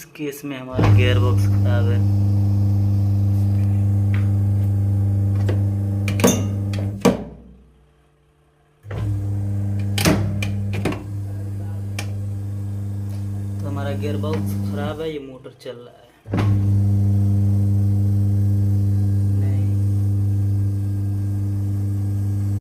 इस केस में हमारा गियर बॉक्स खराब है। तो हमारा गियर बॉक्स खराब है, ये मोटर चल रहा है।